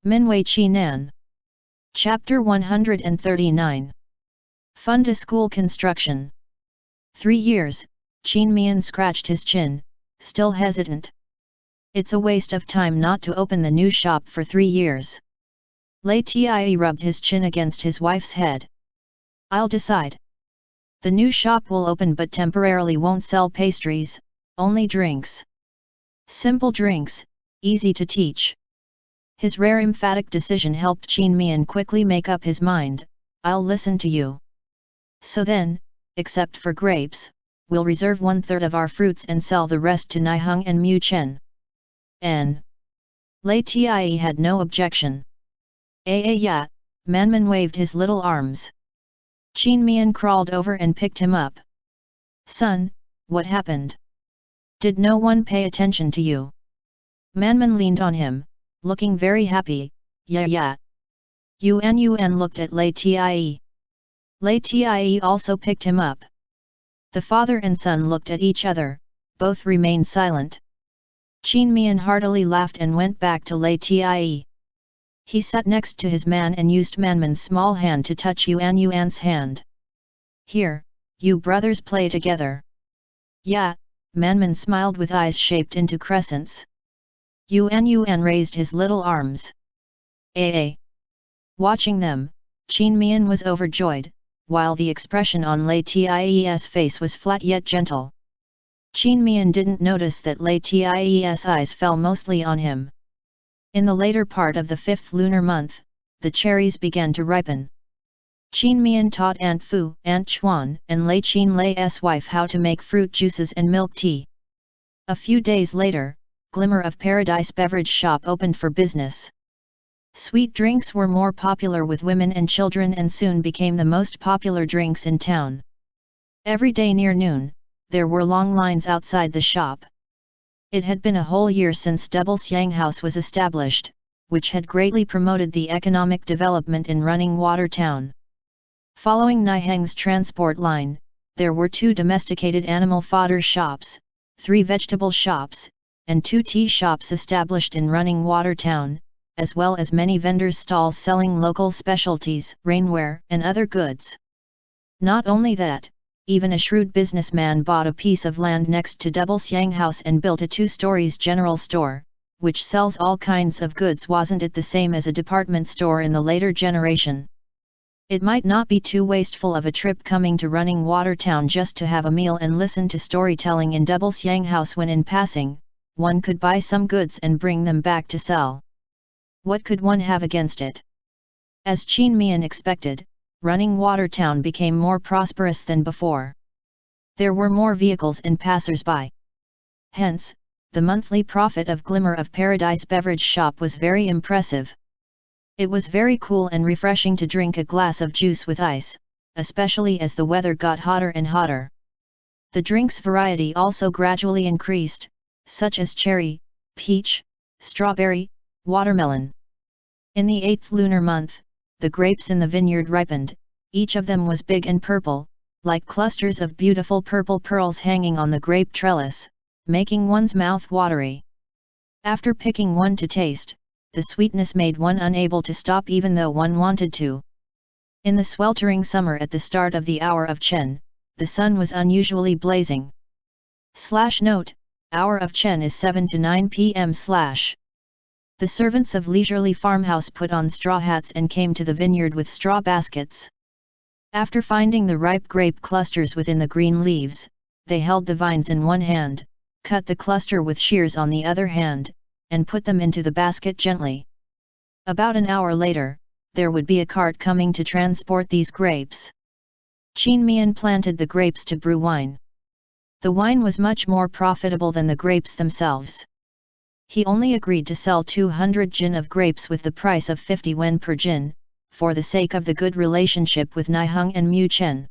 Minwei Chi Nan. Chapter 139. Funda School Construction. 3 years, Qin Mian scratched his chin, still hesitant. It's a waste of time not to open the new shop for 3 years. LIAN rubbed his chin against his wife's head. I'll decide. The new shop will open but temporarily won't sell pastries, only drinks. Simple drinks, easy to teach. His rare emphatic decision helped Qin Mian quickly make up his mind. I'll listen to you. So then, except for grapes, we'll reserve 1/3 of our fruits and sell the rest to Niheng and Muchen. LIAN had no objection. Yeah, Manman waved his little arms. Qin Mian crawled over and picked him up. Son, what happened? Did no one pay attention to you? Manman leaned on him, looking very happy. Yeah. Yuan looked at LIAN. LIAN also picked him up. The father and son looked at each other, both remained silent. Qin Mian heartily laughed and went back to LIAN. He sat next to his man and used Manman's small hand to touch Yuan's hand. Here, you brothers play together. Yeah, Manman smiled with eyes shaped into crescents. Yuan raised his little arms. Watching them, Qin Mian was overjoyed, while the expression on LIAN's face was flat yet gentle. Qin Mian didn't notice that LIAN's eyes fell mostly on him. In the later part of the 5th lunar month, the cherries began to ripen. Qin Mian taught Aunt Fu, Aunt Chuan, and Lai's wife how to make fruit juices and milk tea. A few days later, Glimmer of Paradise beverage shop opened for business. Sweet drinks were more popular with women and children and soon became the most popular drinks in town. Every day near noon, there were long lines outside the shop. It had been a whole year since Double Siang House was established, which had greatly promoted the economic development in Running Water Town. Following Niheng's transport line, there were 2 domesticated animal fodder shops, 3 vegetable shops, and 2 tea shops established in Running Water Town, as well as many vendors' stalls selling local specialties, rainwear, and other goods. Not only that, even a shrewd businessman bought a piece of land next to Double Siang House and built a 2 stories general store, which sells all kinds of goods. Wasn't it the same as a department store in the later generation? It might not be too wasteful of a trip coming to Running Water Town just to have a meal and listen to storytelling in Double Siang House when in passing, one could buy some goods and bring them back to sell. What could one have against it? As Qin Mian expected, Running Water Town became more prosperous than before. There were more vehicles and passers-by. Hence, the monthly profit of Glimmer of Paradise beverage shop was very impressive. It was very cool and refreshing to drink a glass of juice with ice, especially as the weather got hotter and hotter. The drinks variety also gradually increased, such as cherry, peach, strawberry, watermelon. In the 8th lunar month, the grapes in the vineyard ripened, each of them was big and purple, like clusters of beautiful purple pearls hanging on the grape trellis, making one's mouth watery. After picking one to taste, the sweetness made one unable to stop even though one wanted to. In the sweltering summer at the start of the hour of Chen, the sun was unusually blazing. Note, hour of Chen is 7 to 9 p.m. The servants of leisurely farmhouse put on straw hats and came to the vineyard with straw baskets. After finding the ripe grape clusters within the green leaves, they held the vines in one hand, cut the cluster with shears on the other hand, and put them into the basket gently. About an hour later, there would be a cart coming to transport these grapes. Qin Mian planted the grapes to brew wine. The wine was much more profitable than the grapes themselves. He only agreed to sell 200 jin of grapes with the price of 50 wen per jin, for the sake of the good relationship with Niheng and Muchen.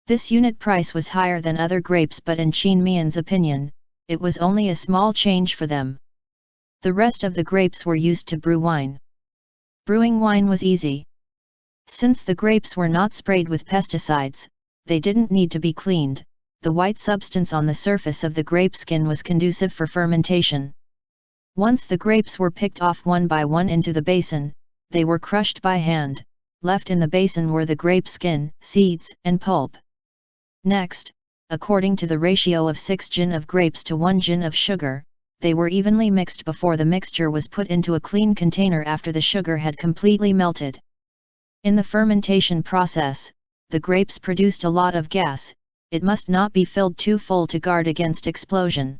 This unit price was higher than other grapes, but in Qin Mian's opinion, it was only a small change for them. The rest of the grapes were used to brew wine. Brewing wine was easy. Since the grapes were not sprayed with pesticides, they didn't need to be cleaned. The white substance on the surface of the grape skin was conducive for fermentation. Once the grapes were picked off one by one into the basin, they were crushed by hand. Left in the basin were the grape skin, seeds, and pulp. Next, according to the ratio of 6 jin of grapes to 1 jin of sugar, they were evenly mixed before the mixture was put into a clean container after the sugar had completely melted. In the fermentation process, the grapes produced a lot of gas. It must not be filled too full to guard against explosion.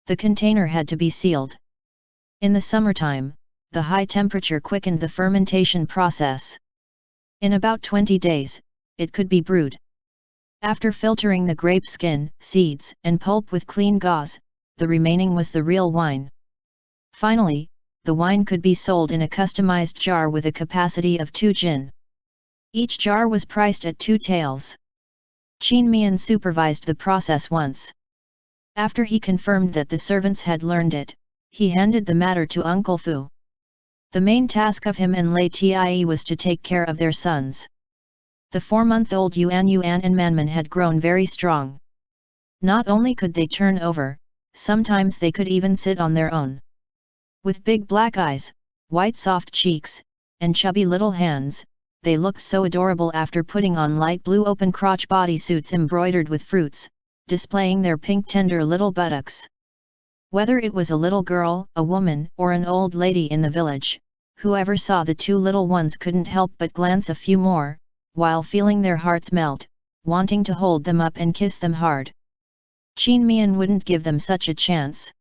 The container had to be sealed. In the summertime, the high temperature quickened the fermentation process. In about 20 days, it could be brewed. After filtering the grape skin, seeds, and pulp with clean gauze, the remaining was the real wine. Finally, the wine could be sold in a customized jar with a capacity of 2 jin. Each jar was priced at 2 taels. Mian supervised the process once. After he confirmed that the servants had learned it, he handed the matter to Uncle Fu. The main task of him and Lei Tie was to take care of their sons. The 4-month-old Yuan and Manman had grown very strong. Not only could they turn over, sometimes they could even sit on their own. With big black eyes, white soft cheeks, and chubby little hands, they looked so adorable after putting on light blue open crotch bodysuits embroidered with fruits, displaying their pink tender little buttocks. Whether it was a little girl, a woman, or an old lady in the village, whoever saw the 2 little ones couldn't help but glance a few more, while feeling their hearts melt, wanting to hold them up and kiss them hard. Mian wouldn't give them such a chance.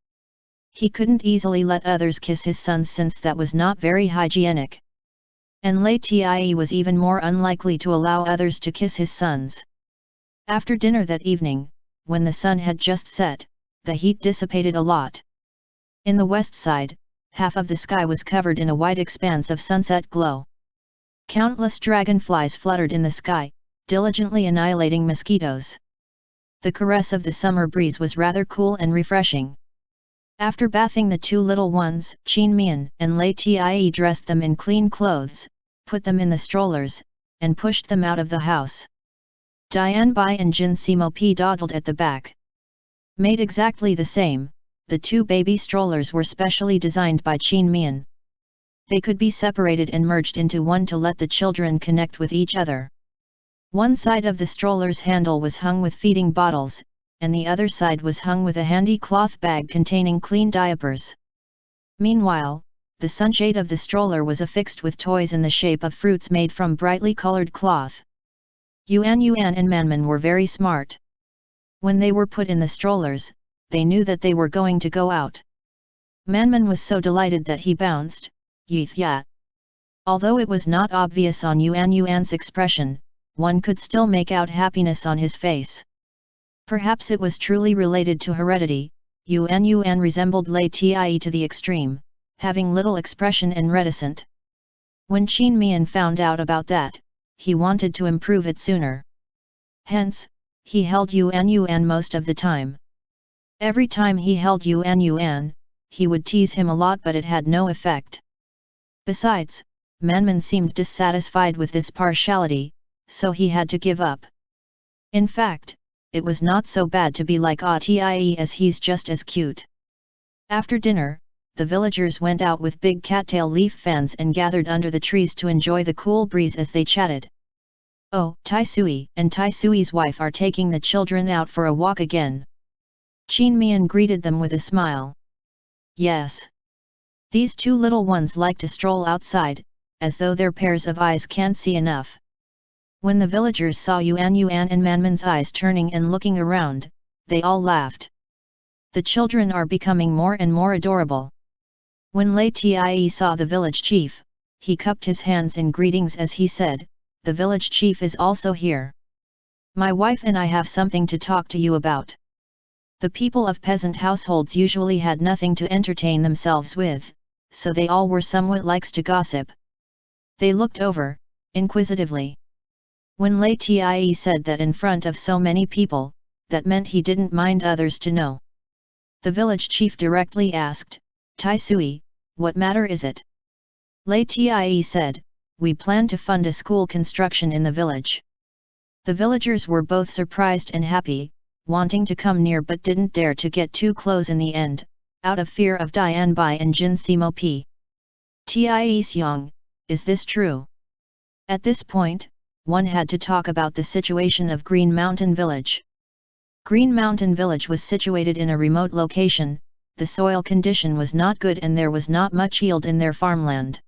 He couldn't easily let others kiss his sons since that was not very hygienic. And Lei Tie was even more unlikely to allow others to kiss his sons. After dinner that evening, when the sun had just set, the heat dissipated a lot. In the west side, half of the sky was covered in a white expanse of sunset glow. Countless dragonflies fluttered in the sky, diligently annihilating mosquitoes. The caress of the summer breeze was rather cool and refreshing. After bathing the 2 little ones, Mian and Lei Tie dressed them in clean clothes, put them in the strollers, and pushed them out of the house. Dian Bai and Jin Simo P dawdled at the back. Made exactly the same, the 2 baby strollers were specially designed by Mian. They could be separated and merged into one to let the children connect with each other. One side of the stroller's handle was hung with feeding bottles, and the other side was hung with a handy cloth bag containing clean diapers. Meanwhile, the sunshade of the stroller was affixed with toys in the shape of fruits made from brightly colored cloth. Yuan and Manman were very smart. When they were put in the strollers, they knew that they were going to go out. Manman was so delighted that he bounced, "Yeeth ya!" Although it was not obvious on Yuan's expression, one could still make out happiness on his face. Perhaps it was truly related to heredity. Yuan resembled Lei Tie to the extreme, having little expression and reticent. When Mian found out about that, he wanted to improve it sooner. Hence, he held Yuan most of the time. Every time he held Yuan, he would tease him a lot, but it had no effect. Besides, Manman seemed dissatisfied with this partiality, so he had to give up. In fact, it was not so bad to be like Tie as he's just as cute. After dinner, the villagers went out with big cattail leaf fans and gathered under the trees to enjoy the cool breeze as they chatted. "Oh, Tai Sui and Tai Sui's wife are taking the children out for a walk again." Mian greeted them with a smile. "Yes. These 2 little ones like to stroll outside, as though their pairs of eyes can't see enough." When the villagers saw Yuan and Manman's eyes turning and looking around, they all laughed. The children are becoming more and more adorable. When Lei Tie saw the village chief, he cupped his hands in greetings as he said, "The village chief is also here. My wife and I have something to talk to you about." The people of peasant households usually had nothing to entertain themselves with, so they all were somewhat likes to gossip. They looked over, inquisitively. When Lei Tie said that in front of so many people, that meant he didn't mind others to know. The village chief directly asked, "Tai Sui, what matter is it?" Lei Tie said, "We plan to fund a school construction in the village." The villagers were both surprised and happy, wanting to come near but didn't dare to get too close in the end, out of fear of Dian Bai and Jin Simo P. Tie Seong, is this true? At this point, one had to talk about the situation of Green Mountain Village. Green Mountain Village was situated in a remote location, the soil condition was not good and there was not much yield in their farmland.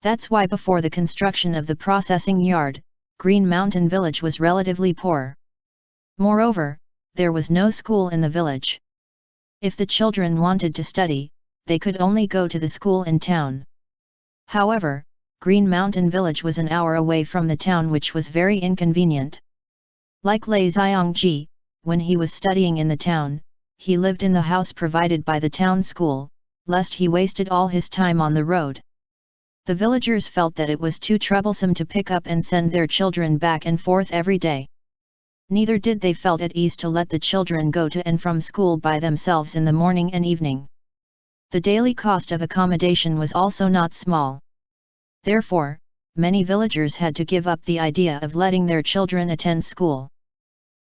That's why before the construction of the processing yard, Green Mountain Village was relatively poor. Moreover, there was no school in the village. If the children wanted to study, they could only go to the school in town. However, Green Mountain Village was an hour away from the town, which was very inconvenient. Like Lei Xiangji, when he was studying in the town, he lived in the house provided by the town school, lest he wasted all his time on the road. The villagers felt that it was too troublesome to pick up and send their children back and forth every day. Neither did they felt at ease to let the children go to and from school by themselves in the morning and evening. The daily cost of accommodation was also not small. Therefore, many villagers had to give up the idea of letting their children attend school.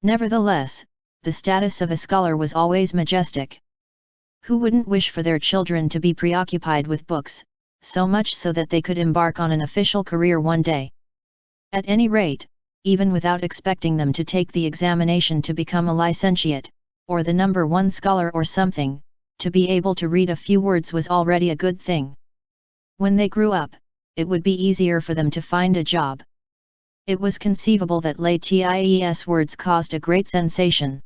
Nevertheless, the status of a scholar was always majestic. Who wouldn't wish for their children to be preoccupied with books, so much so that they could embark on an official career one day? At any rate, even without expecting them to take the examination to become a licentiate, or the number one scholar or something, to be able to read a few words was already a good thing. When they grew up, it would be easier for them to find a job. It was conceivable that Lei Tie's words caused a great sensation.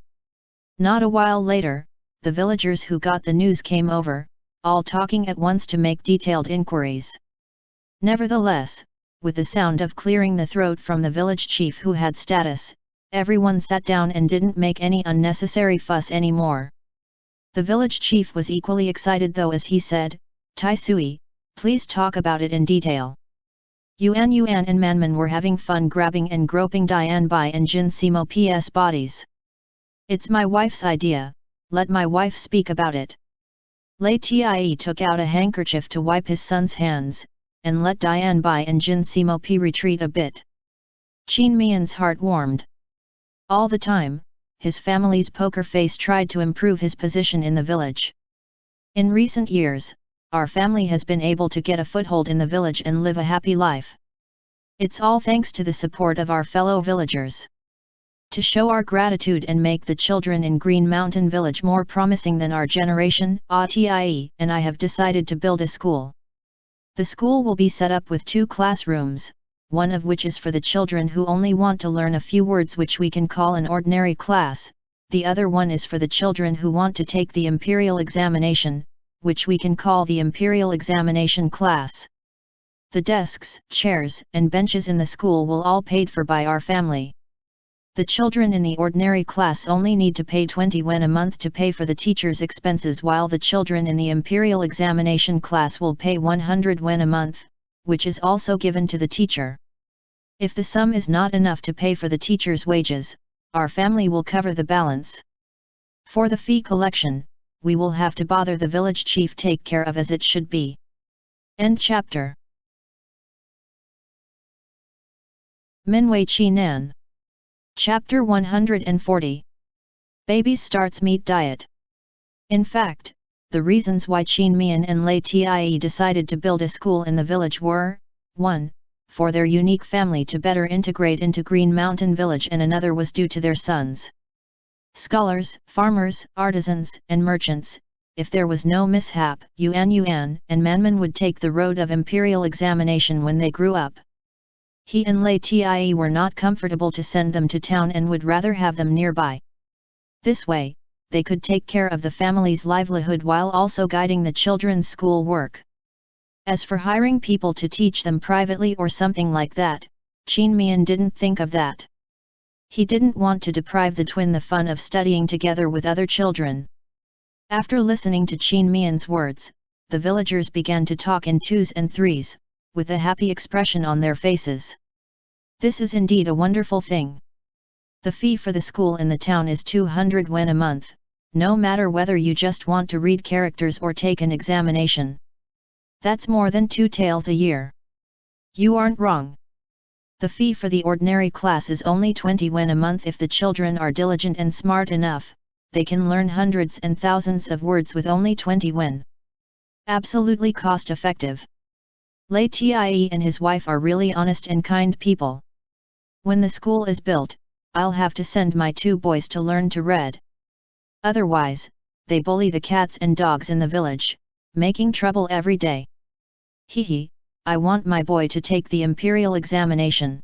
Not a while later, the villagers who got the news came over, all talking at once to make detailed inquiries. Nevertheless, with the sound of clearing the throat from the village chief who had status, everyone sat down and didn't make any unnecessary fuss anymore. The village chief was equally excited though, as he said, "Tai Sui, please talk about it in detail." Yuan and Manman were having fun grabbing and groping Dian Bai and Jin Simo P's bodies. "It's my wife's idea, let my wife speak about it." Lei Tie took out a handkerchief to wipe his son's hands, and let Dian Bai and Jin Simo P retreat a bit. Qin Mian's heart warmed. All the time, his family's poker face tried to improve his position in the village. In recent years, our family has been able to get a foothold in the village and live a happy life. It's all thanks to the support of our fellow villagers. To show our gratitude and make the children in Green Mountain Village more promising than our generation, ATIE and I have decided to build a school. The school will be set up with 2 classrooms, one of which is for the children who only want to learn a few words, which we can call an ordinary class, the other one is for the children who want to take the imperial examination, which we can call the imperial examination class. The desks, chairs, and benches in the school will all paid for by our family. The children in the ordinary class only need to pay 20 yuan a month to pay for the teacher's expenses, while the children in the imperial examination class will pay 100 yuan a month, which is also given to the teacher. If the sum is not enough to pay for the teacher's wages, our family will cover the balance. For the fee collection, we will have to bother the village chief take care of, as it should be. End chapter. Minwei Qi Nan. Chapter 140. Babies starts meat diet. In fact, the reasons why Qin Mian and Lei Tie decided to build a school in the village were, 1. For their unique family to better integrate into Green Mountain Village, and another was due to their sons. Scholars, farmers, artisans, and merchants. If there was no mishap, Yuan and Manman would take the road of imperial examination when they grew up. He and Lei Tie were not comfortable to send them to town and would rather have them nearby. This way, they could take care of the family's livelihood while also guiding the children's school work. As for hiring people to teach them privately or something like that, Qin Mian didn't think of that. He didn't want to deprive the twin the fun of studying together with other children. After listening to Qin Mian's words, the villagers began to talk in 2s and 3s, with a happy expression on their faces. This is indeed a wonderful thing. The fee for the school in the town is 200 yuan a month, no matter whether you just want to read characters or take an examination. That's more than 2 taels a year. You aren't wrong. The fee for the ordinary class is only 20 yuan a month if the children are diligent and smart enough, they can learn hundreds and thousands of words with only 20 won. Absolutely cost-effective. Lei Tie and his wife are really honest and kind people. When the school is built, I'll have to send my 2 boys to learn to read. Otherwise, they bully the cats and dogs in the village, making trouble every day. Hehe, I want my boy to take the imperial examination.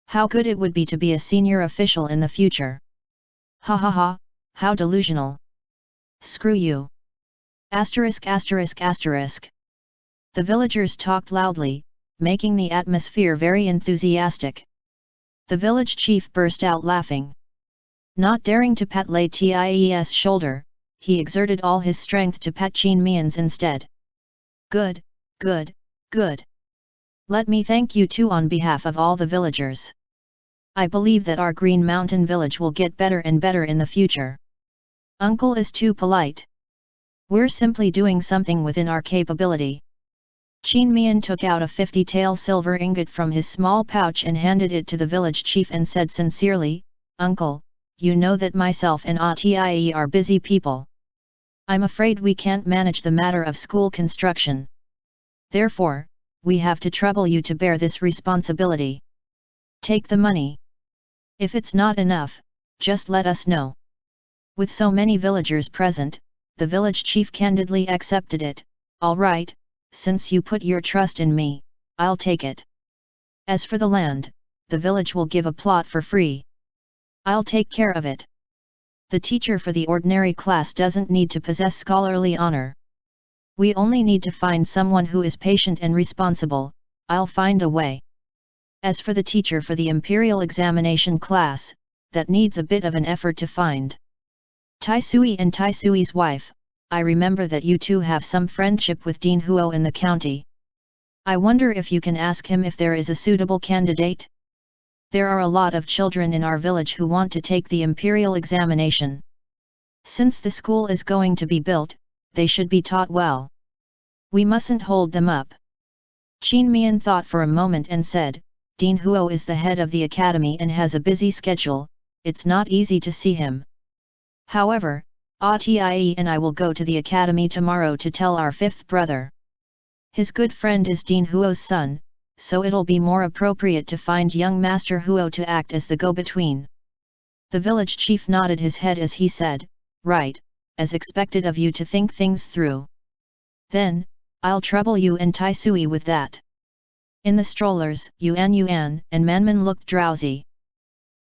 How good it would be to be a senior official in the future. Ha ha ha, how delusional. Screw you. Asterisk asterisk asterisk. The villagers talked loudly, making the atmosphere very enthusiastic. The village chief burst out laughing. Not daring to pat Lei Tie's shoulder, he exerted all his strength to pat Qin Mian's instead. Good, good, good. Let me thank you too on behalf of all the villagers. I believe that our Green Mountain village will get better and better in the future. Uncle is too polite. We're simply doing something within our capability. Qin Mian took out a 50-tael silver ingot from his small pouch and handed it to the village chief and said sincerely, Uncle, you know that myself and Tie are busy people. I'm afraid we can't manage the matter of school construction. Therefore, we have to trouble you to bear this responsibility. Take the money. If it's not enough, just let us know. With so many villagers present, the village chief candidly accepted it. All right, since you put your trust in me, I'll take it. As for the land, the village will give a plot for free. I'll take care of it. The teacher for the ordinary class doesn't need to possess scholarly honor. We only need to find someone who is patient and responsible. I'll find a way. As for the teacher for the imperial examination class, that needs a bit of an effort to find. Tai Sui and Tai Sui's wife, I remember that you two have some friendship with Dean Huo in the county. I wonder if you can ask him if there is a suitable candidate? There are a lot of children in our village who want to take the imperial examination. Since the school is going to be built, they should be taught well. We mustn't hold them up. Qin Mian thought for a moment and said, Dean Huo is the head of the academy and has a busy schedule, it's not easy to see him. However, Tie and I will go to the academy tomorrow to tell our 5th brother. His good friend is Dean Huo's son, so it'll be more appropriate to find young Master Huo to act as the go-between. The village chief nodded his head as he said, right, as expected of you to think things through. Then, I'll trouble you and Tai Sui with that. In the strollers, Yuan and Manman looked drowsy.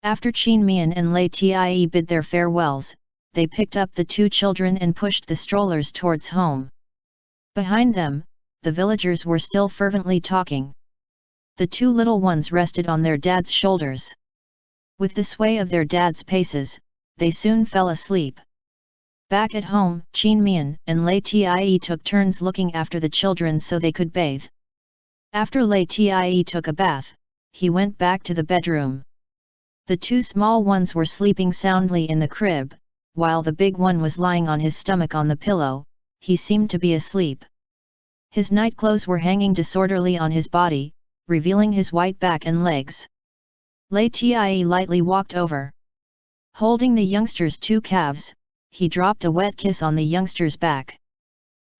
After Qin Mian and Lei Tie bid their farewells, they picked up the 2 children and pushed the strollers towards home. Behind them, the villagers were still fervently talking. The 2 little ones rested on their dad's shoulders. With the sway of their dad's paces, they soon fell asleep. Back at home, Qin Mian and Lei Tie took turns looking after the children so they could bathe. After Lei Tie took a bath, he went back to the bedroom. The 2 small ones were sleeping soundly in the crib, while the big one was lying on his stomach on the pillow. He seemed to be asleep. His nightclothes were hanging disorderly on his body, revealing his white back and legs. Lei Tie lightly walked over. Holding the youngster's 2 calves, he dropped a wet kiss on the youngster's back.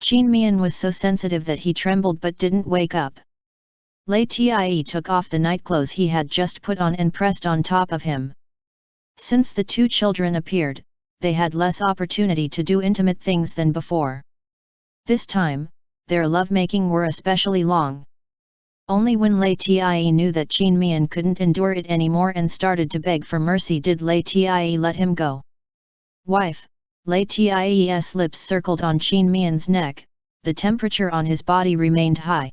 Qin Mian was so sensitive that he trembled but didn't wake up. Lei Tie took off the nightclothes he had just put on and pressed on top of him. Since the 2 children appeared, they had less opportunity to do intimate things than before. This time, their lovemaking were especially long. Only when Lei Tie knew that Qin Mian couldn't endure it anymore and started to beg for mercy did Lei Tie let him go. Wife, Lei Tie's lips circled on Qin Mian's neck, the temperature on his body remained high.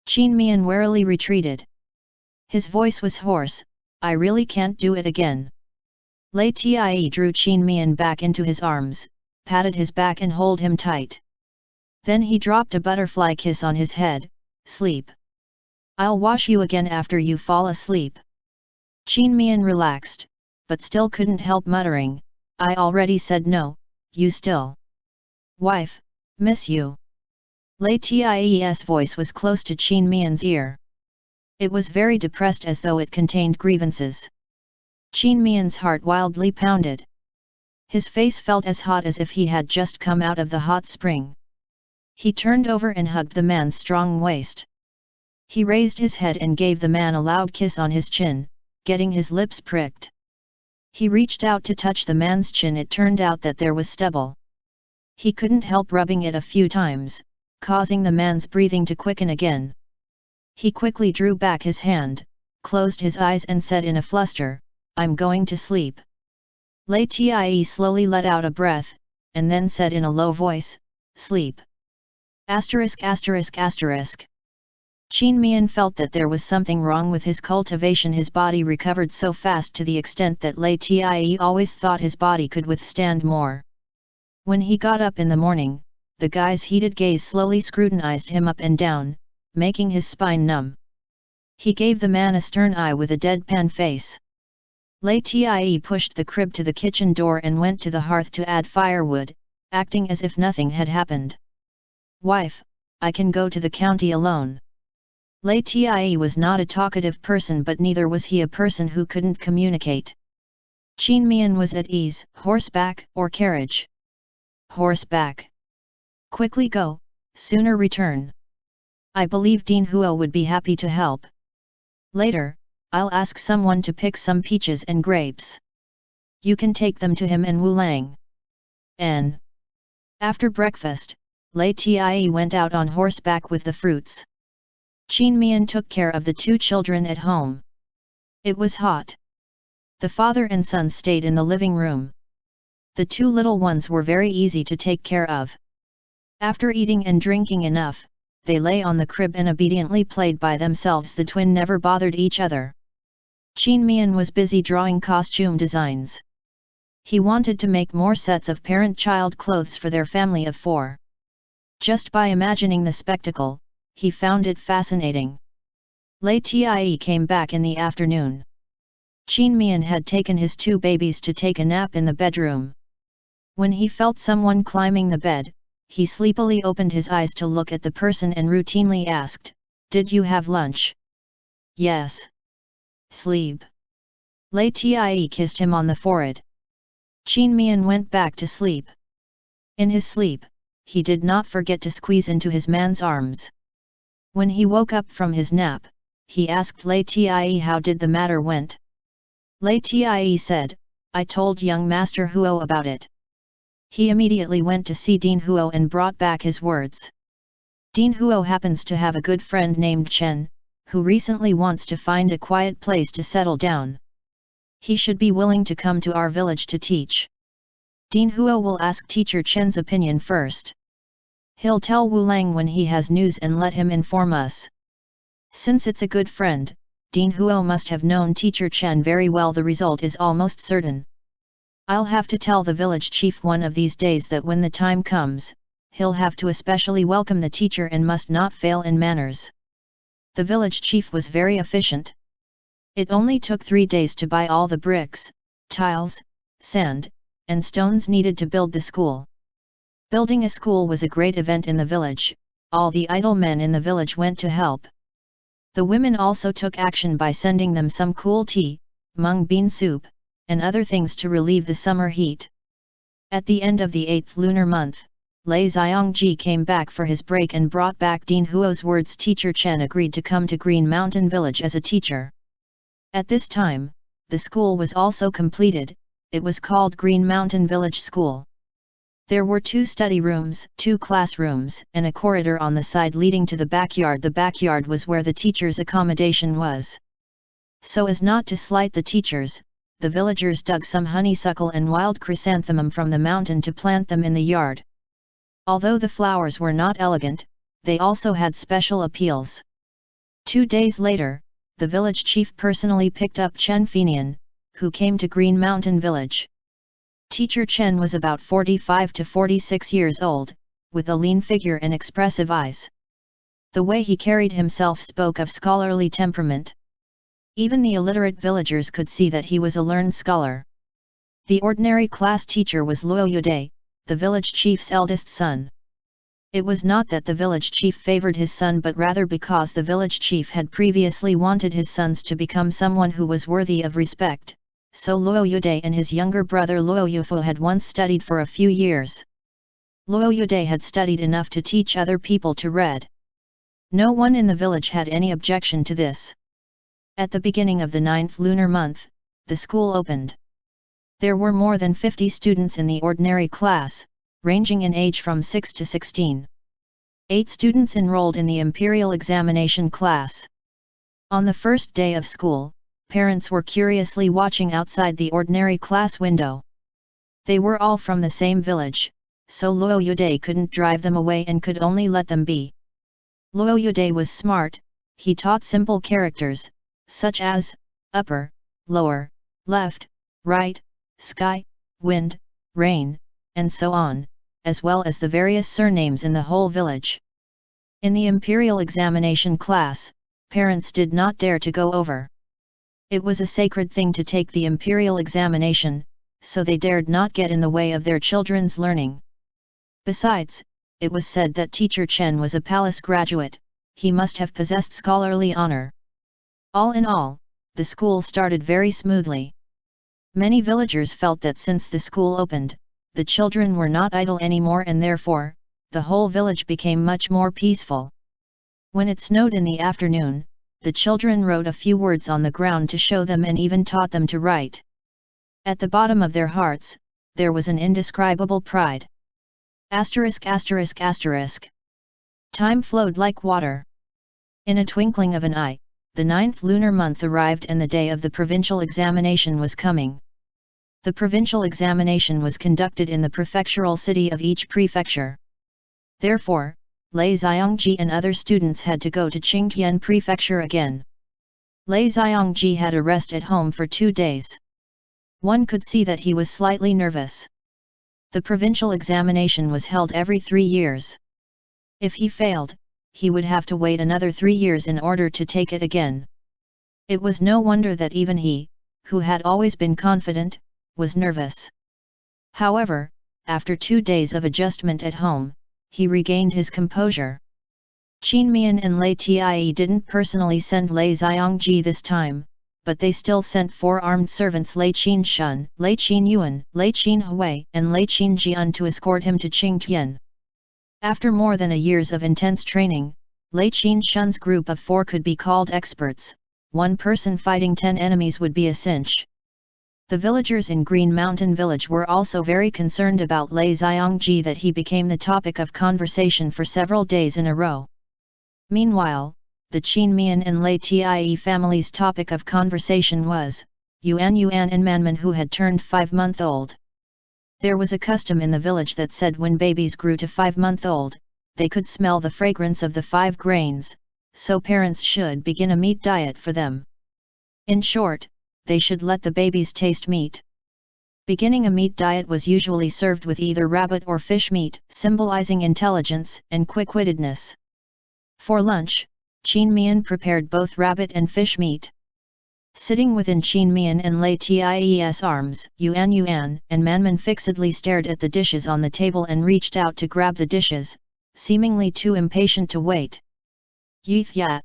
Qin Mian warily retreated. His voice was hoarse, I really can't do it again. Lei Tie drew Qin Mian back into his arms, patted his back and held him tight. Then he dropped a butterfly kiss on his head, sleep. I'll wash you again after you fall asleep. Qin Mian relaxed, but still couldn't help muttering, I already said no, you still. Wife, miss you. Lei Tie's voice was close to Qin Mian's ear. It was very depressed as though it contained grievances. Qin Mian's heart wildly pounded. His face felt as hot as if he had just come out of the hot spring. He turned over and hugged the man's strong waist. He raised his head and gave the man a loud kiss on his chin, getting his lips pricked. He reached out to touch the man's chin. It turned out that there was stubble. He couldn't help rubbing it a few times, causing the man's breathing to quicken again. He quickly drew back his hand, closed his eyes and said in a fluster, "I'm going to sleep." LIAN slowly let out a breath, and then said in a low voice, "Sleep." Mian felt that there was something wrong with his cultivation. His body recovered so fast to the extent that LIAN always thought his body could withstand more. When he got up in the morning, the guy's heated gaze slowly scrutinized him up and down, making his spine numb. He gave the man a stern eye with a deadpan face. LIAN pushed the crib to the kitchen door and went to the hearth to add firewood, acting as if nothing had happened. "Wife, I can go to the county alone." LIAN was not a talkative person, but neither was he a person who couldn't communicate. Mian was at ease. "Horseback or carriage?" "Horseback." "Quickly go, sooner return. I believe Dean Huo would be happy to help. Later, I'll ask someone to pick some peaches and grapes. You can take them to him and Wu Lang." After breakfast, LIAN went out on horseback with the fruits. Mian took care of the two children at home. It was hot. The father and son stayed in the living room. The two little ones were very easy to take care of. After eating and drinking enough, they lay on the crib and obediently played by themselves. The twin never bothered each other. Mian was busy drawing costume designs. He wanted to make more sets of parent-child clothes for their family of 4. Just by imagining the spectacle, he found it fascinating. LIAN came back in the afternoon. Mian had taken his two babies to take a nap in the bedroom. When he felt someone climbing the bed, he sleepily opened his eyes to look at the person and routinely asked, "Did you have lunch?" "Yes." "Sleep." LIAN kissed him on the forehead. Mian went back to sleep. In his sleep, he did not forget to squeeze into his man's arms. When he woke up from his nap, he asked LIAN how did the matter went. LIAN said, "I told young Master Huo about it." He immediately went to see Dean Huo and brought back his words. Dean Huo happens to have a good friend named Chen, who recently wants to find a quiet place to settle down. He should be willing to come to our village to teach. Dean Huo will ask teacher Chen's opinion first. He'll tell Wu Lang when he has news and let him inform us. Since it's a good friend, Dean Huo must have known teacher Chen very well. The result is almost certain. I'll have to tell the village chief one of these days that when the time comes, he'll have to especially welcome the teacher and must not fail in manners. The village chief was very efficient. It only took 3 days to buy all the bricks, tiles, sand, and stones needed to build the school. Building a school was a great event in the village. All the idle men in the village went to help. The women also took action by sending them some cool tea, mung bean soup, and other things to relieve the summer heat. At the end of the 8th lunar month, Lei Xiongji came back for his break and brought back Dean Huo's words. Teacher Chen agreed to come to Green Mountain Village as a teacher. At this time, the school was also completed. It was called Green Mountain Village School. There were 2 study rooms, 2 classrooms, and a corridor on the side leading to the backyard. The backyard was where the teachers' accommodation was. So as not to slight the teachers, the villagers dug some honeysuckle and wild chrysanthemum from the mountain to plant them in the yard. Although the flowers were not elegant, they also had special appeals. 2 days later, the village chief personally picked up Chen Fenian, who came to Green Mountain Village. Teacher Chen was about 45 to 46 years old, with a lean figure and expressive eyes. The way he carried himself spoke of scholarly temperament. Even the illiterate villagers could see that he was a learned scholar. The ordinary class teacher was Luo Yude, the village chief's eldest son. It was not that the village chief favored his son, but rather because the village chief had previously wanted his sons to become someone who was worthy of respect, so Luo Yude and his younger brother Luo Yufu had once studied for a few years. Luo Yude had studied enough to teach other people to read. No one in the village had any objection to this. At the beginning of the 9th lunar month, the school opened. There were more than 50 students in the ordinary class, ranging in age from 6 to 16. 8 students enrolled in the imperial examination class. On the first day of school, parents were curiously watching outside the ordinary class window. They were all from the same village, so Luo Yude couldn't drive them away and could only let them be. Luo Yude was smart. He taught simple characters, such as upper, lower, left, right, sky, wind, rain, and so on, as well as the various surnames in the whole village. In the imperial examination class, parents did not dare to go over. It was a sacred thing to take the imperial examination, so they dared not get in the way of their children's learning. Besides, it was said that teacher Chen was a palace graduate. He must have possessed scholarly honor. All in all, the school started very smoothly. Many villagers felt that since the school opened, the children were not idle anymore and therefore, the whole village became much more peaceful. When it snowed in the afternoon, the children wrote a few words on the ground to show them and even taught them to write. At the bottom of their hearts, there was an indescribable pride. Asterisk asterisk asterisk. Time flowed like water. In a twinkling of an eye, the 9th lunar month arrived and the day of the provincial examination was coming. The provincial examination was conducted in the prefectural city of each prefecture. Therefore, Lei Xiongji and other students had to go to Qingtian Prefecture again. Lei Xiongji had a rest at home for 2 days. One could see that he was slightly nervous. The provincial examination was held every 3 years. If he failed, he would have to wait another 3 years in order to take it again. It was no wonder that even he, who had always been confident, was nervous. However, after 2 days of adjustment at home, he regained his composure. Qin Mian and Lei Tie didn't personally send Lei Xiongji this time, but they still sent 4 armed servants Lei Qin Shun, Lei Qin Yuan, Lei Qin Hui, and Lei Qin Jian to escort him to Qingtian. After more than a years of intense training, Lei Qin Shun's group of 4 could be called experts. 1 person fighting 10 enemies would be a cinch. The villagers in Green Mountain Village were also very concerned about Lei Xiongji that he became the topic of conversation for several days in a row. Meanwhile, the Qin Mian and Lei Tie family's topic of conversation was Yuan and Manman who had turned 5-month-old. There was a custom in the village that said when babies grew to 5-month-old, they could smell the fragrance of the 5 grains, so parents should begin a meat diet for them. In short, they should let the babies taste meat. Beginning a meat diet was usually served with either rabbit or fish meat, symbolizing intelligence and quick-wittedness. For lunch, Qin Mian prepared both rabbit and fish meat. Sitting within Qin Mian and Lei Tie's arms, Yuan and Manman fixedly stared at the dishes on the table and reached out to grab the dishes, seemingly too impatient to wait. Yeeth ya!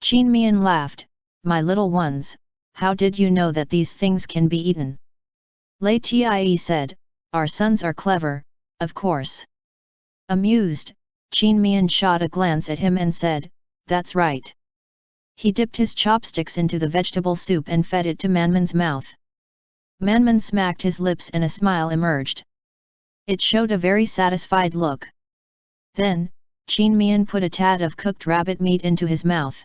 Qin Mian laughed, "My little ones, how did you know that these things can be eaten?" Lei Tie said, "Our sons are clever, of course." Amused, Qin Mian shot a glance at him and said, "That's right." He dipped his chopsticks into the vegetable soup and fed it to Manman's mouth. Manman smacked his lips and a smile emerged. It showed a very satisfied look. Then, Qin Mian put a tad of cooked rabbit meat into his mouth.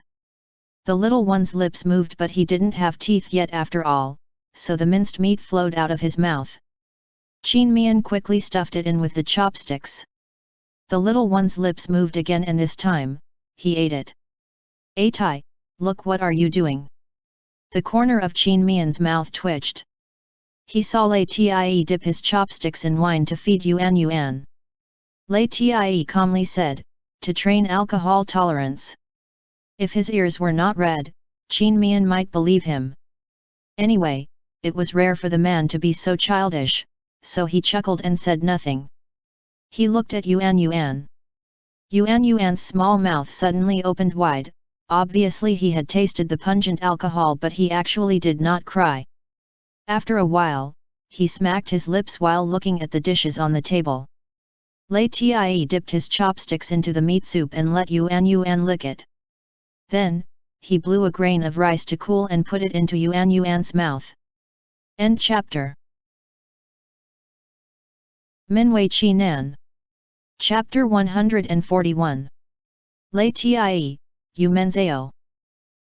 The little one's lips moved but he didn't have teeth yet after all, so the minced meat flowed out of his mouth. Qin Mian quickly stuffed it in with the chopsticks. The little one's lips moved again and this time, he ate it. "Atai, look what are you doing?" The corner of Qin Mian's mouth twitched. He saw Lei Tie dip his chopsticks in wine to feed Yuan. Lei Tie calmly said, "To train alcohol tolerance." If his ears were not red, Qin Mian might believe him. Anyway, it was rare for the man to be so childish, so he chuckled and said nothing. He looked at Yuan. Yuan's small mouth suddenly opened wide. Obviously he had tasted the pungent alcohol but he actually did not cry. After a while, he smacked his lips while looking at the dishes on the table. LIAN dipped his chopsticks into the meat soup and let Yuan lick it. Then, he blew a grain of rice to cool and put it into Yuan's mouth. End chapter. Minwei Qi Nan. Chapter 141. LIAN, Yu Menzao.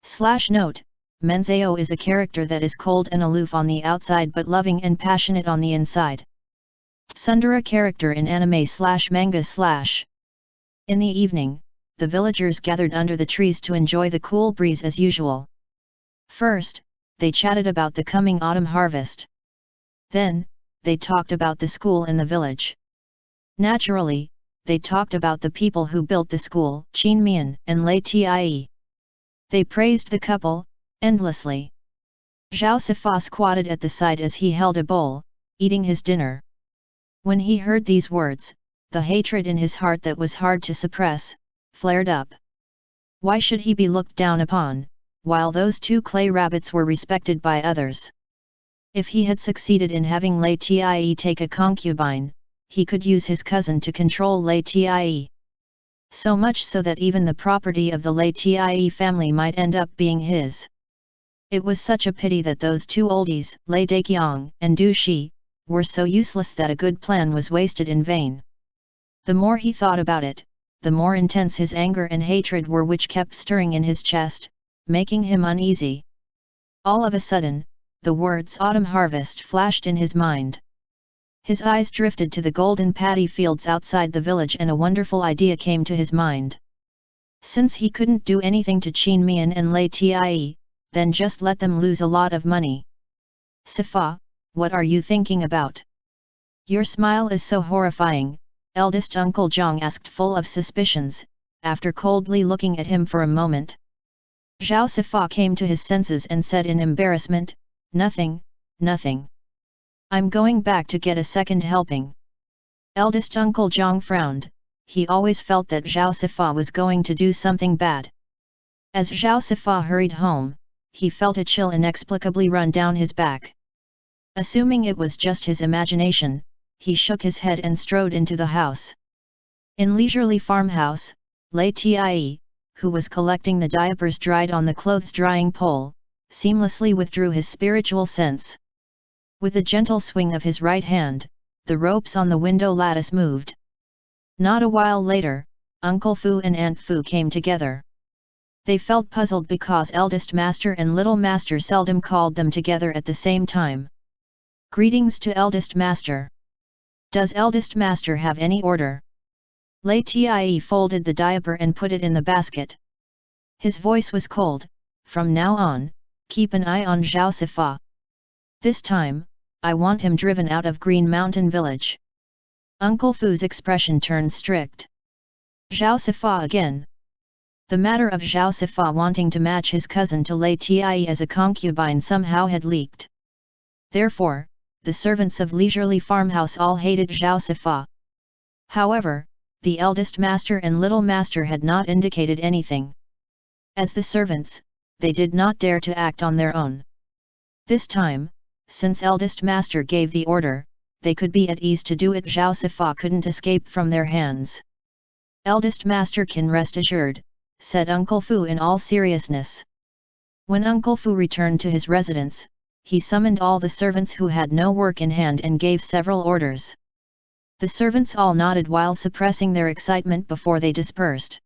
/Note, Menzao is a character that is cold and aloof on the outside but loving and passionate on the inside. Tsundere character in anime/manga/. In the evening, the villagers gathered under the trees to enjoy the cool breeze as usual. First, they chatted about the coming autumn harvest. Then, they talked about the school in the village. Naturally, they talked about the people who built the school, Mian and LIAN. They praised the couple, endlessly. Zhao Sifa squatted at the side as he held a bowl, eating his dinner. When he heard these words, the hatred in his heart that was hard to suppress, flared up. Why should he be looked down upon, while those two clay rabbits were respected by others? If he had succeeded in having LIAN take a concubine, he could use his cousin to control LIAN. So much so that even the property of the LIAN family might end up being his. It was such a pity that those two oldies, Lei Daqiang and Du Shi, were so useless that a good plan was wasted in vain. The more he thought about it, the more intense his anger and hatred were, which kept stirring in his chest, making him uneasy. All of a sudden, the words autumn harvest flashed in his mind. His eyes drifted to the golden paddy fields outside the village and a wonderful idea came to his mind. Since he couldn't do anything to Mian and LIAN, then just let them lose a lot of money. Sifa, what are you thinking about? Your smile is so horrifying, eldest Uncle Zhang asked, full of suspicions, after coldly looking at him for a moment. Zhao Sifa came to his senses and said in embarrassment, Nothing, nothing. I'm going back to get a second helping. Eldest Uncle Zhang frowned, he always felt that Zhao Sifa was going to do something bad. As Zhao Sifa hurried home, he felt a chill inexplicably run down his back. Assuming it was just his imagination, he shook his head and strode into the house. In leisurely farmhouse, LIAN, who was collecting the diapers dried on the clothes drying pole, seamlessly withdrew his spiritual sense. With a gentle swing of his right hand, the ropes on the window lattice moved. Not a while later, Uncle Fu and Aunt Fu came together. They felt puzzled because Eldest Master and Little Master seldom called them together at the same time. Greetings to Eldest Master. Does Eldest Master have any order? LIAN folded the diaper and put it in the basket. His voice was cold. From now on, keep an eye on Zhao Sifa. This time, I want him driven out of Green Mountain Village. Uncle Fu's expression turned strict. Zhao Sifa again. The matter of Zhao Sifa wanting to match his cousin to LIAN as a concubine somehow had leaked. Therefore, the servants of Leisurely Farmhouse all hated Zhao Sifa. However, the eldest master and little master had not indicated anything. As the servants, they did not dare to act on their own. This time, since eldest master gave the order, they could be at ease to do it. Zhao Sifa couldn't escape from their hands. Eldest master can rest assured, said Uncle Fu in all seriousness. When Uncle Fu returned to his residence, he summoned all the servants who had no work in hand and gave several orders. The servants all nodded while suppressing their excitement before they dispersed.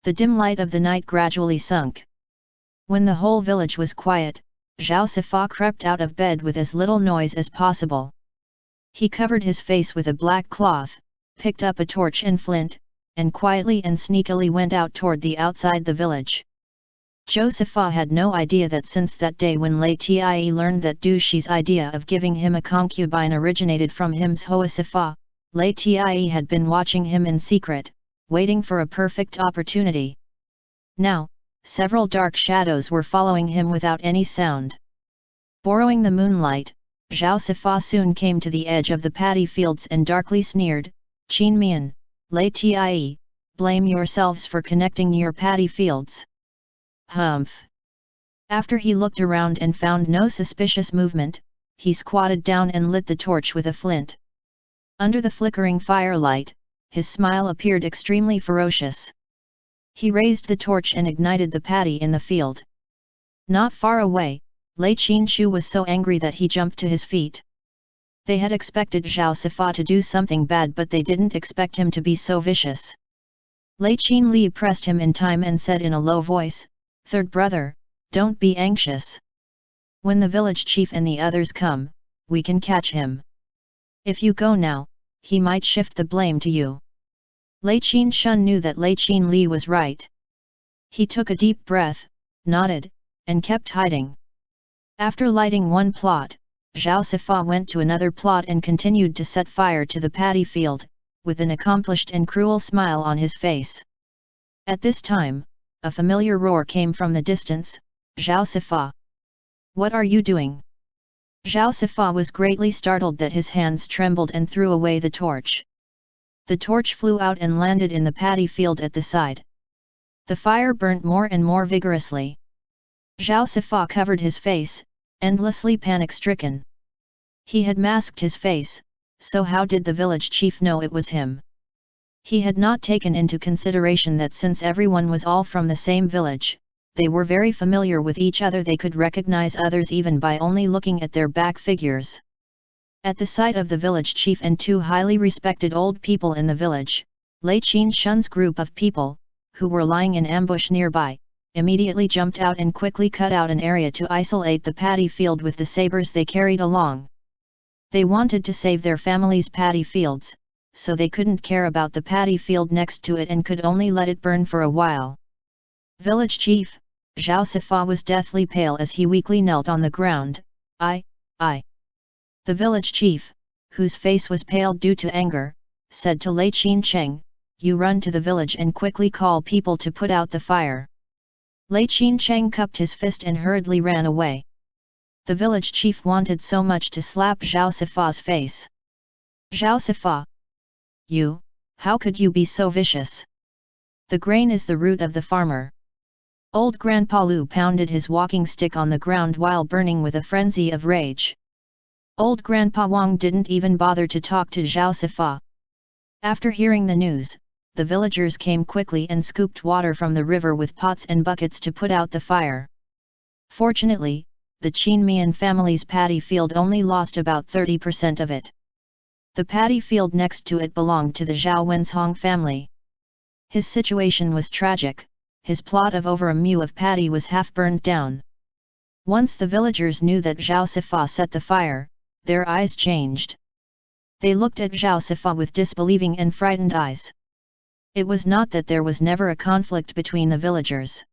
The dim light of the night gradually sunk. When the whole village was quiet, Zhao Sifa crept out of bed with as little noise as possible. He covered his face with a black cloth, picked up a torch and flint, and quietly and sneakily went out toward the outside the village. Josepha had no idea that since that day when LIAN learned that Du Shi's idea of giving him a concubine originated from him's Hoa Sifa, LIAN had been watching him in secret, waiting for a perfect opportunity. Now, several dark shadows were following him without any sound. Borrowing the moonlight, Zhao Sifa soon came to the edge of the paddy fields and darkly sneered, "Qin Mian, LIAN, blame yourselves for connecting your paddy fields." Humph! After he looked around and found no suspicious movement, he squatted down and lit the torch with a flint. Under the flickering firelight, his smile appeared extremely ferocious. He raised the torch and ignited the paddy in the field. Not far away, Lei Qinshu was so angry that he jumped to his feet. They had expected Zhao Sifa to do something bad, but they didn't expect him to be so vicious. Lei Qinli pressed him in time and said in a low voice, "Third brother, don't be anxious. When the village chief and the others come, we can catch him. If you go now, he might shift the blame to you." Lei Qinshun knew that Lei Qinli was right. He took a deep breath, nodded, and kept hiding. After lighting one plot, Zhao Sifa went to another plot and continued to set fire to the paddy field, with an accomplished and cruel smile on his face. At this time, a familiar roar came from the distance, "Zhao Sifa! What are you doing?" Zhao Sifa was greatly startled that his hands trembled and threw away the torch. The torch flew out and landed in the paddy field at the side. The fire burnt more and more vigorously. Zhao Sifa covered his face, endlessly panic-stricken. He had masked his face, so how did the village chief know it was him? He had not taken into consideration that since everyone was all from the same village, they were very familiar with each other. They could recognize others even by only looking at their back figures. At the sight of the village chief and two highly respected old people in the village, Lei Qinshun's group of people, who were lying in ambush nearby, immediately jumped out and quickly cut out an area to isolate the paddy field with the sabers they carried along. They wanted to save their family's paddy fields, so they couldn't care about the paddy field next to it and could only let it burn for a while. Village chief, Zhao Sifa was deathly pale as he weakly knelt on the ground. I. The village chief, whose face was pale due to anger, said to Lei Qincheng, "You run to the village and quickly call people to put out the fire." Lei Qincheng cupped his fist and hurriedly ran away. The village chief wanted so much to slap Zhao Sifa's face. "Zhao Sifa! You, how could you be so vicious? The grain is the root of the farmer." Old Grandpa Lu pounded his walking stick on the ground while burning with a frenzy of rage. Old Grandpa Wang didn't even bother to talk to Zhao Sifa. After hearing the news, the villagers came quickly and scooped water from the river with pots and buckets to put out the fire. Fortunately, the Mian family's paddy field only lost about 30% of it. The paddy field next to it belonged to the Zhao Wenzhong family. His situation was tragic. His plot of over a mu of paddy was half burned down. Once the villagers knew that Zhao Sifa set the fire, their eyes changed. They looked at Zhao Sifa with disbelieving and frightened eyes. It was not that there was never a conflict between the villagers.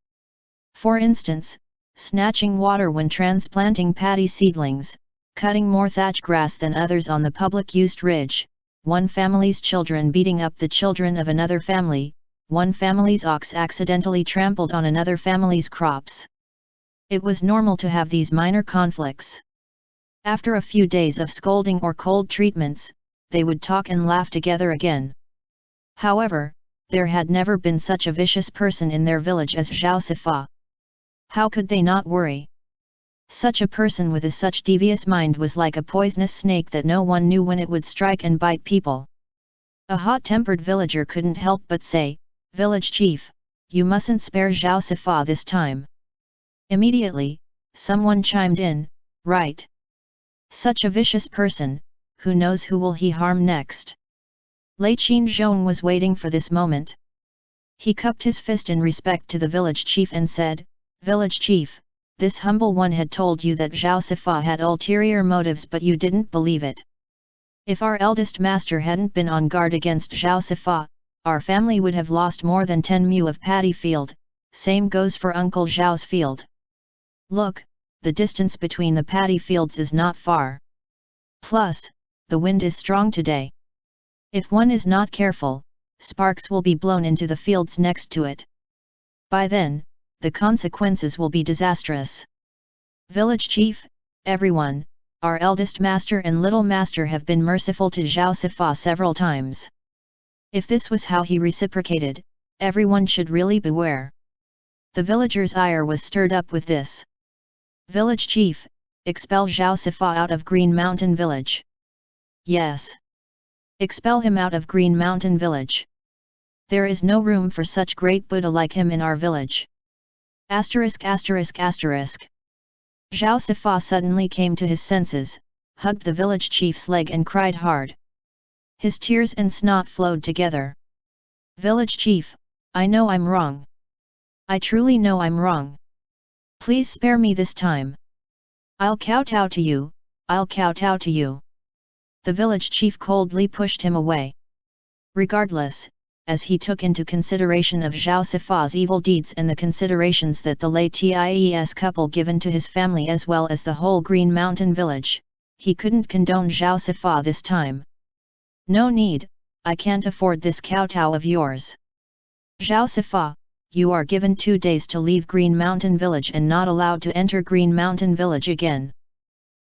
For instance, snatching water when transplanting paddy seedlings, cutting more thatch grass than others on the public-used ridge, one family's children beating up the children of another family, one family's ox accidentally trampled on another family's crops. It was normal to have these minor conflicts. After a few days of scolding or cold treatments, they would talk and laugh together again. However, there had never been such a vicious person in their village as Zhao Sifa. How could they not worry? Such a person with such devious mind was like a poisonous snake that no one knew when it would strike and bite people. A hot-tempered villager couldn't help but say, "Village chief, you mustn't spare Zhao Sifa this time." Immediately, someone chimed in, "Right. Such a vicious person, who knows who will he harm next?" Lei Qinzhong was waiting for this moment. He cupped his fist in respect to the village chief and said, "Village chief, this humble one had told you that Zhao Sifa had ulterior motives, but you didn't believe it. If our eldest master hadn't been on guard against Zhao Sifa, our family would have lost more than 10 mu of paddy field, same goes for Uncle Zhao's field. Look, the distance between the paddy fields is not far. Plus, the wind is strong today. If one is not careful, sparks will be blown into the fields next to it. By then, the consequences will be disastrous. Village chief, everyone, our eldest master and little master have been merciful to Zhao Sifa several times. If this was how he reciprocated, everyone should really beware." The villagers' ire was stirred up with this. "Village chief, expel Zhao Sifa out of Green Mountain Village. Yes. Expel him out of Green Mountain Village. There is no room for such great Buddha like him in our village. Asterisk asterisk asterisk. Zhao Sifa suddenly came to his senses, hugged the village chief's leg and cried hard. His tears and snot flowed together. Village chief, I know I'm wrong. I truly know I'm wrong. Please spare me this time. I'll kowtow to you, I'll kowtow to you. The village chief coldly pushed him away. Regardless, as he took into consideration of Zhao Sifa's evil deeds and the considerations that the LIAN couple given to his family as well as the whole Green Mountain Village, he couldn't condone Zhao Sifa this time. No need, I can't afford this kowtow of yours. Zhao Sifa, you are given 2 days to leave Green Mountain Village and not allowed to enter Green Mountain Village again.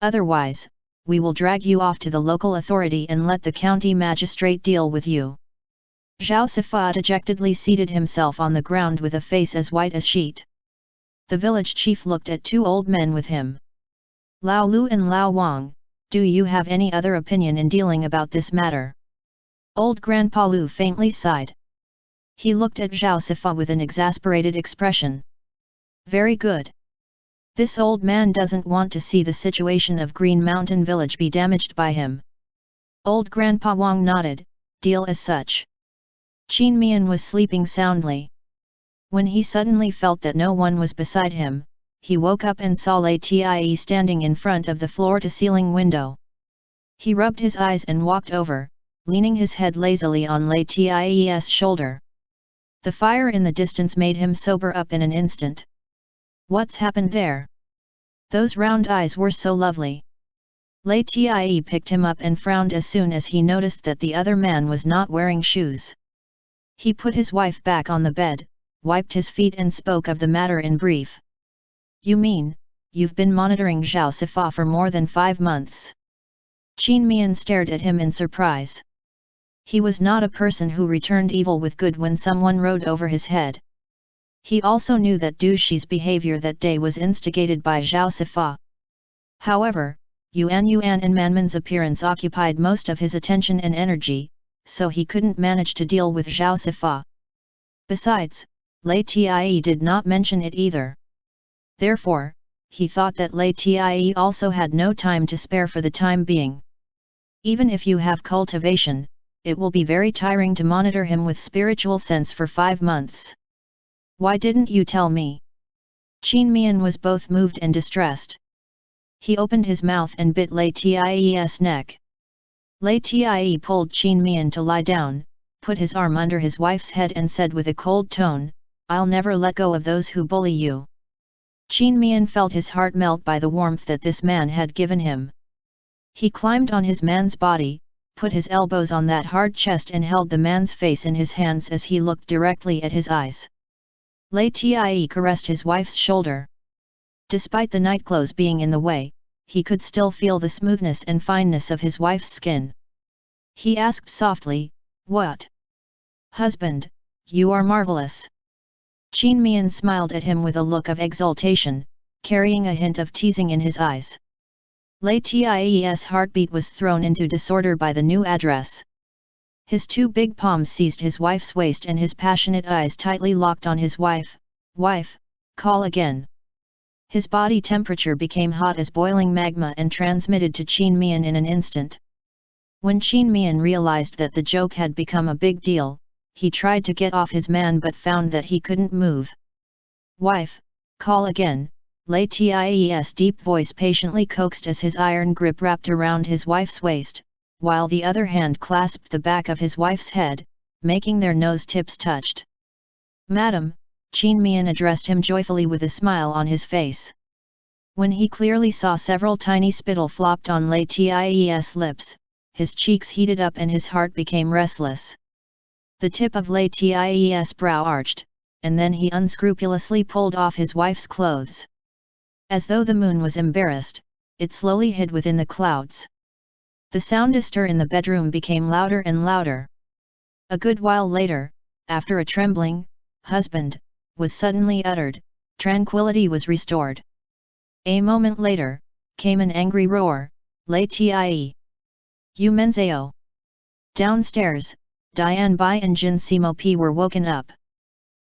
Otherwise, we will drag you off to the local authority and let the county magistrate deal with you. Zhao Sifa dejectedly seated himself on the ground with a face as white as sheet. The village chief looked at 2 old men with him. Lao Lu and Lao Wang, do you have any other opinion in dealing about this matter? Old Grandpa Lu faintly sighed. He looked at Zhao Sifa with an exasperated expression. Very good. This old man doesn't want to see the situation of Green Mountain Village be damaged by him. Old Grandpa Wang nodded, deal as such. Qin Mian was sleeping soundly. When he suddenly felt that no one was beside him, he woke up and saw LIAN standing in front of the floor-to-ceiling window. He rubbed his eyes and walked over, leaning his head lazily on LIAN's shoulder. The fire in the distance made him sober up in an instant. What's happened there? Those round eyes were so lovely. LIAN picked him up and frowned as soon as he noticed that the other man was not wearing shoes. He put his wife back on the bed, wiped his feet and spoke of the matter in brief. You mean, you've been monitoring Zhao Sifa for more than 5 months? Qin Mian stared at him in surprise. He was not a person who returned evil with good when someone rode over his head. He also knew that Du Shi's behavior that day was instigated by Zhao Sifa. However, Yuan and Manman's appearance occupied most of his attention and energy, so he couldn't manage to deal with Zhao Sifa. Besides, LIAN did not mention it either. Therefore, he thought that LIAN also had no time to spare for the time being. Even if you have cultivation, it will be very tiring to monitor him with spiritual sense for 5 months. Why didn't you tell me? Qin Mian was both moved and distressed. He opened his mouth and bit LIAN's neck. LIAN pulled Qin Mian to lie down, put his arm under his wife's head and said with a cold tone, I'll never let go of those who bully you. Qin Mian felt his heart melt by the warmth that this man had given him. He climbed on his man's body, put his elbows on that hard chest and held the man's face in his hands as he looked directly at his eyes. LIAN caressed his wife's shoulder. Despite the nightclothes being in the way, he could still feel the smoothness and fineness of his wife's skin. He asked softly, What? Husband, you are marvelous. Qin Mian smiled at him with a look of exultation, carrying a hint of teasing in his eyes. LIAN's heartbeat was thrown into disorder by the new address. His 2 big palms seized his wife's waist and his passionate eyes tightly locked on his wife. Wife, call again. His body temperature became hot as boiling magma and transmitted to Qin Mian in an instant. When Qin Mian realized that the joke had become a big deal, he tried to get off his man but found that he couldn't move. Wife, call again, LIAN's deep voice patiently coaxed as his iron grip wrapped around his wife's waist, while the other hand clasped the back of his wife's head, making their nose tips touched. Madam, Qin Mian addressed him joyfully with a smile on his face. When he clearly saw several tiny spittle flopped on LIAN's lips, his cheeks heated up and his heart became restless. The tip of LIAN's brow arched, and then he unscrupulously pulled off his wife's clothes. As though the moon was embarrassed, it slowly hid within the clouds. The sound astir in the bedroom became louder and louder. A good while later, after a trembling, husband, was suddenly uttered, tranquility was restored. A moment later, came an angry roar, LIAN. You menzao. Downstairs, Dian Bai and Jin Simo P were woken up.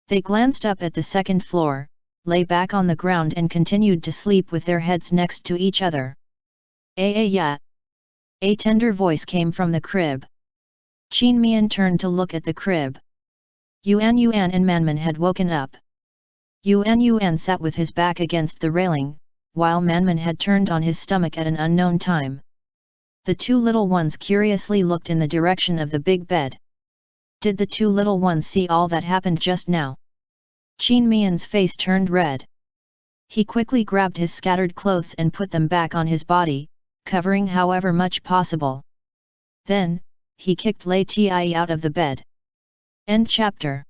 They glanced up at the second floor, lay back on the ground and continued to sleep with their heads next to each other. Ya! A tender voice came from the crib. Qin Mian turned to look at the crib. Yuan and Manman had woken up. Yuan sat with his back against the railing, while Manman had turned on his stomach at an unknown time. The two little ones curiously looked in the direction of the big bed. Did the two little ones see all that happened just now? Qin Mian's face turned red. He quickly grabbed his scattered clothes and put them back on his body, covering however much possible. Then, he kicked LIAN out of the bed. End chapter.